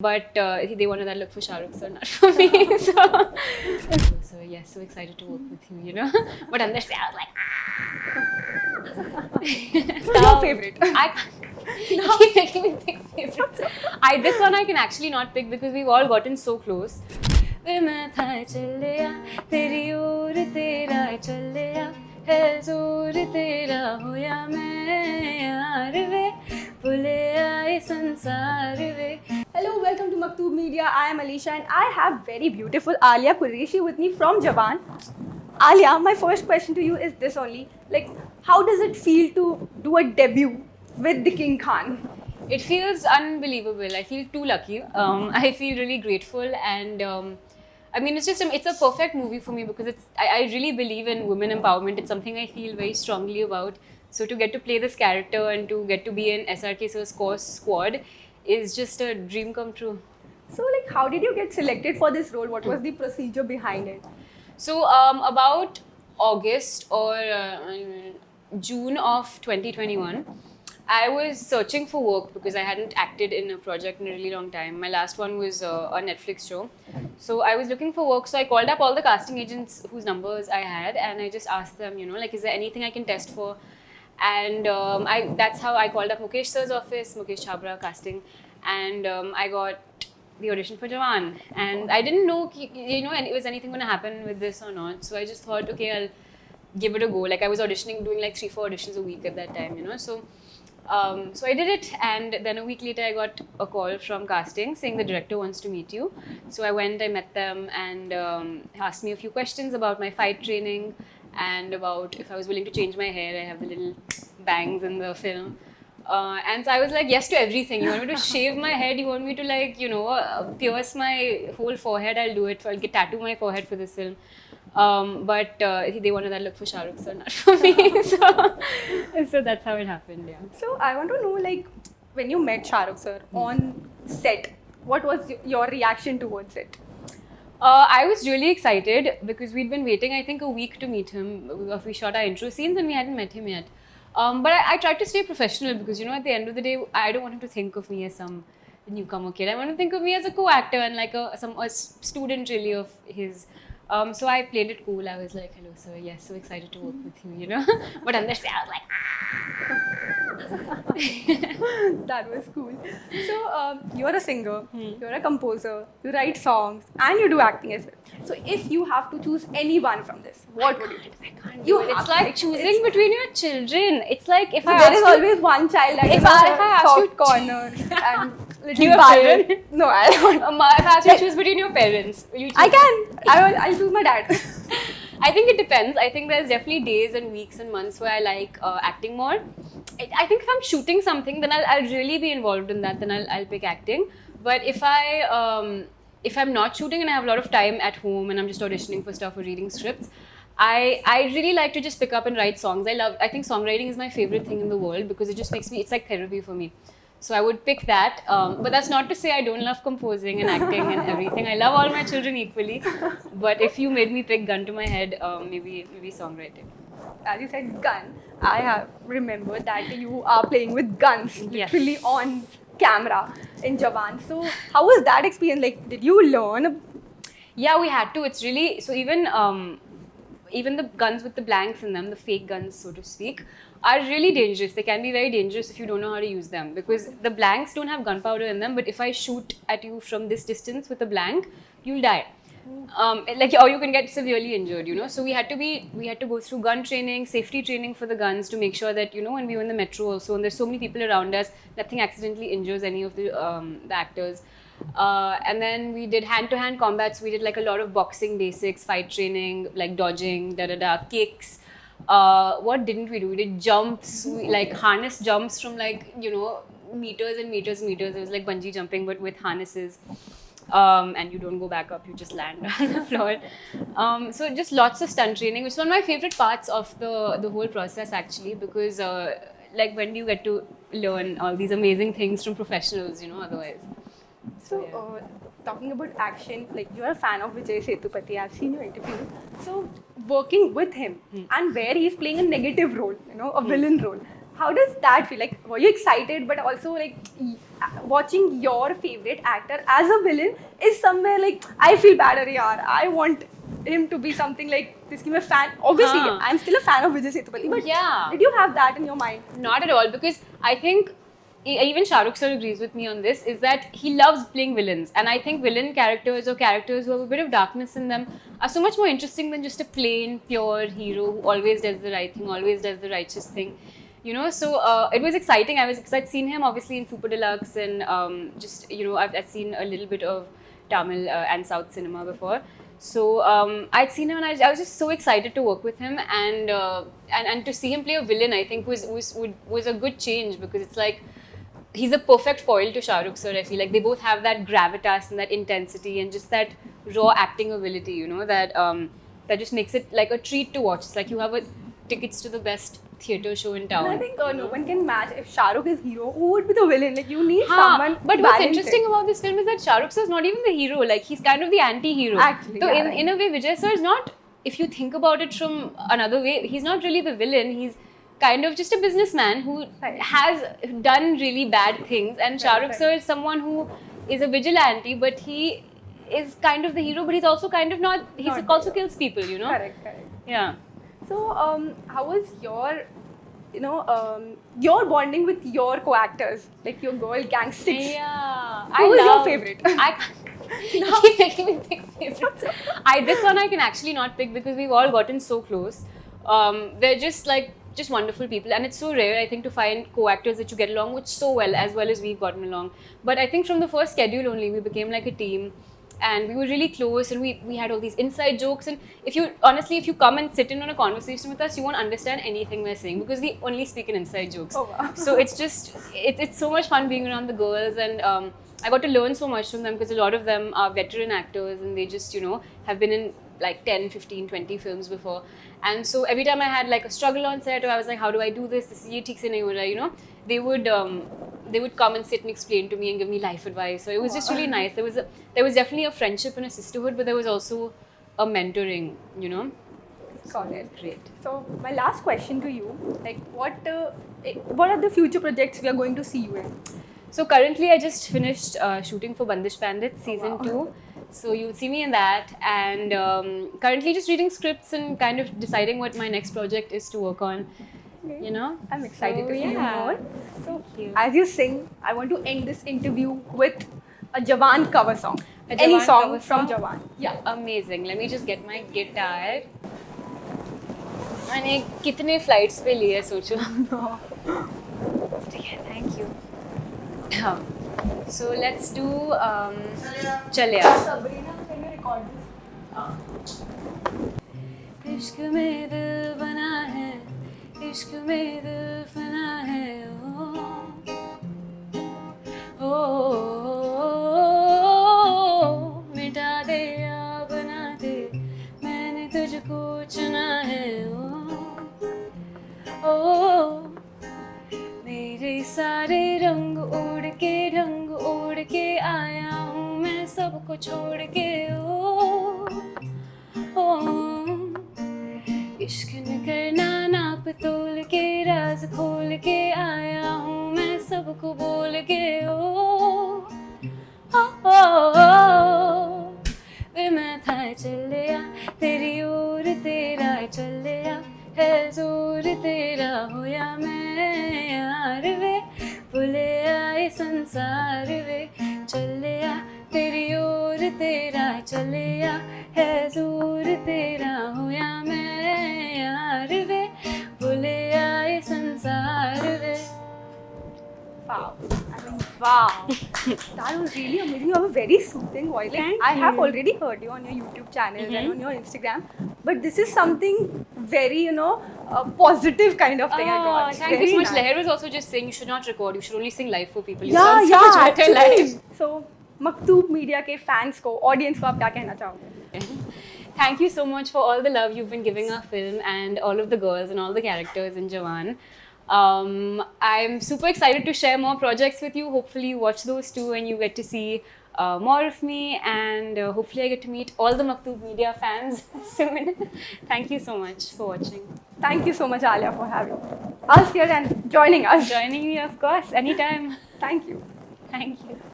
But they wanted that look for Shah Rukh, so not for me. So yes, so excited to work with you, you know. But under say, I was like, Your favorite? I can't keep making me pick favorites. This one I can actually not pick because we've all gotten so close. वे मैं था चलिया तेरी ओर तेरा चलिया है जोर तेरा होया मैं यार वे भूले आए संसार वे. Hello, welcome to Maktoob Media. I am Alisha and I have very beautiful Aaliyah Qureishi with me from Jawan. Aaliyah, my first question to you is this only. Like, how does it feel to do a debut with the King Khan? It feels unbelievable. I feel too lucky. I feel really grateful and I mean, it's a perfect movie for me because I really believe in women empowerment. It's something I feel very strongly about. So to get to play this character and to get to be in SRK sir's course squad is just a dream come true. So, like, how did you get selected for this role? What was the procedure behind it? So about August or June of 2021, I was searching for work because I hadn't acted in a project in a really long time. My last one was a Netflix show. So I was looking for work. So I called up all the casting agents whose numbers I had and I just asked them, you know, like, is there anything I can test for? And that's how I called up Mukesh sir's office, Mukesh Chabra casting. And I got the audition for Jawan. And I didn't know, you know, was anything going to happen with this or not. So I just thought, okay, I'll give it a go. Like I was auditioning, doing like 3-4 auditions a week at that time, you know. So I did it, and then a week later I got a call from casting saying the director wants to meet you. So I went, I met them, and asked me a few questions about my fight training and about if I was willing to change my hair. I have the little bangs in the film. And so I was like, yes to everything. You want me to shave my head? You want me to, like, you know, pierce my whole forehead? I'll do it. I'll tattoo my forehead for this film. But they wanted that look for Shah Rukh, so not for me. So that's how it happened, yeah. So, I want to know, like, when you met Shah Rukh sir on set, what was your reaction towards it? I was really excited because we'd been waiting, I think, a week to meet him. We shot our intro scenes and we hadn't met him yet. But I tried to stay professional because, you know, at the end of the day, I don't want him to think of me as some newcomer kid. I want to think of me as a co-actor and like a student really of his. So I played it cool. I was like, hello sir, yes, so excited to work with you, you know. But under say, I was like, That was cool. So, you're a singer, you're a composer, you write songs, and you do acting as well. So, if you have to choose any one from this, what would you do? I can't do it. It's like choosing between your children. It's like if I there is always one child that if is I a ask you soft corner and little Your Byron. parent? No, I don't. if I ask you to choose between your parents, will you choose? I can. I'll choose my dad. I think it depends. I think there's definitely days and weeks and months where I like acting more. I think if I'm shooting something, then I'll really be involved in that. Then I'll pick acting. But if I'm not shooting and I have a lot of time at home and I'm just auditioning for stuff or reading scripts, I really like to just pick up and write songs. I think songwriting is my favorite thing in the world because it just makes me, it's like therapy for me. So I would pick that, but that's not to say I don't love composing and acting and everything. I love all my children equally, but if you made me pick gun to my head, maybe songwriting. As you said, gun. I have remembered that you are playing with guns, literally Yes. on camera in Jawan. So, how was that experience? Like, did you learn? Yeah, we had to. It's really, so even the guns with the blanks in them, the fake guns, so to speak, are really dangerous. They can be very dangerous if you don't know how to use them because the blanks don't have gunpowder in them, but if I shoot at you from this distance with a blank, you'll die. Or you can get severely injured, you know. So we had to go through gun training, safety training for the guns to make sure that, you know, when we were in the metro also, and there's so many people around us, nothing accidentally injures any of the actors. And then we did hand-to-hand combats. We did like a lot of boxing basics, fight training, like dodging, kicks. What didn't we do? We did jumps, like harness jumps from like, you know, meters and meters and meters. It was like bungee jumping, but with harnesses. And you don't go back up, you just land on the floor. So just lots of stunt training, which is one of my favorite parts of the whole process actually, because like when do you get to learn all these amazing things from professionals, you know, otherwise. So, talking about action, like you're a fan of Vijay Sethupathi, I've seen your interview. So, working with him and where he's playing a negative role, you know, a villain role, how does that feel? Like, were you excited, but also like watching your favorite actor as a villain is somewhere like I feel bad. Arey yaar, I want him to be something like this. I'm a fan. Obviously, I'm still a fan of Vijay Sethupathi. But Yeah. did you have that in your mind? Not at all, because I think even Shah Rukh sir agrees with me on this, is that he loves playing villains, and I think villain characters or characters who have a bit of darkness in them are so much more interesting than just a plain, pure hero who always does the right thing, always does the righteous thing. You know, so it was exciting. I was because I'd seen him obviously in Super Deluxe, and just, you know, I'd seen a little bit of Tamil and South cinema before. So I'd seen him, and I was just so excited to work with him, and to see him play a villain, I think was a good change, because it's like he's a perfect foil to Shah Rukh sir. I feel like they both have that gravitas and that intensity and just that raw acting ability, you know, that that just makes it like a treat to watch. It's like you have tickets to the best theatre show in town. And I think no one can match if Shah Rukh is hero. Who would be the villain? Like you need someone. But what's interesting about this film is that Shah Rukh sir is not even the hero. Like he's kind of the anti-hero. Actually, so in a way, Vijay sir is not. If you think about it from another way, he's not really the villain. He's kind of just a businessman who has done really bad things. And Shah Rukh sir is someone who is a vigilante, but he is kind of the hero. But he's also kind of not. He also kills people. You know. Correct. Yeah. So, how was your, your bonding with your co-actors, like your girl gang 6? Yeah. Who was your favorite? You keep making me pick favorites. This one I can actually not pick because we've all gotten so close. They're just wonderful people, and it's so rare, I think, to find co-actors that you get along with so well as we've gotten along. But I think from the first schedule only, we became like a team. And we were really close, and we had all these inside jokes. And if you come and sit in on a conversation with us, you won't understand anything we're saying because we only speak in inside jokes. Oh, wow. So it's so much fun being around the girls, and I got to learn so much from them because a lot of them are veteran actors, and they just, you know, have been in like 10, 15, 20 films before. And so every time I had like a struggle on set, or I was like, how do I do this? This ye theek se nahi ho raha, you know, they would come and sit and explain to me and give me life advice. So it was just really nice. There was definitely a friendship and a sisterhood, but there was also a mentoring, you know. Got it. Great. So my last question to you, like what are the future projects we are going to see you in? So currently I just finished shooting for Bandish Bandit season 2. So you'll see me in that, and currently just reading scripts and kind of deciding what my next project is to work on. You know, I'm excited to see you more. So, Thank you. as you sing, I want to end this interview with a Jawan cover song. A Any Jawan song cover from song? Jawan. Yeah. Amazing. Let me just get my guitar. मैंने कितने flights पे लिए सोचो. ठीक है, thank you. So let's do चलिया. Sabrina, can you record this? इश्क में दिल बना है, इश्क में दिल फना है, ओ मिटा दे या बना दे, मैंने तुझको चुना है, ओ मेरे सारे रंग उड़ के आया हूँ मैं सबको छोड़ के, ओ इश्क न करना नाप तोल के, राज खोल के आया हूँ मैं सबको बोल के, ओ वे मैं था चलिया तेरी ओर तेरा चलिया है जोर तेरा होया मैं यार वे भूले आए संसार वे चलिया तेरी ओर तेरा चलिया है जोर तेरा होया मैं यार वे भूले आए संसार वे. Wow. I mean, wow. That was really amazing. You have a very soothing voice. Like, Thank I have you. already heard you on your YouTube channel and on your Instagram. But this is something very, positive kind of thing I got. Thank you so much. Leher was also just saying you should not record, you should only sing live for people. You Yeah, sound so much better actually. live. So, Maktoob Media के fans को, audience को आप क्या कहना चाहोगे? Thank you so much for all the love you've been giving our film and all of the girls and all the characters in Jawan. I'm super excited to share more projects with you. Hopefully you watch those too and you get to see more of me, and hopefully I get to meet all the Maktoob Media fans soon. Thank you so much for watching. Thank you so much, Aaliyah, for having us here and joining us. Joining me, of course, anytime. Thank you. Thank you.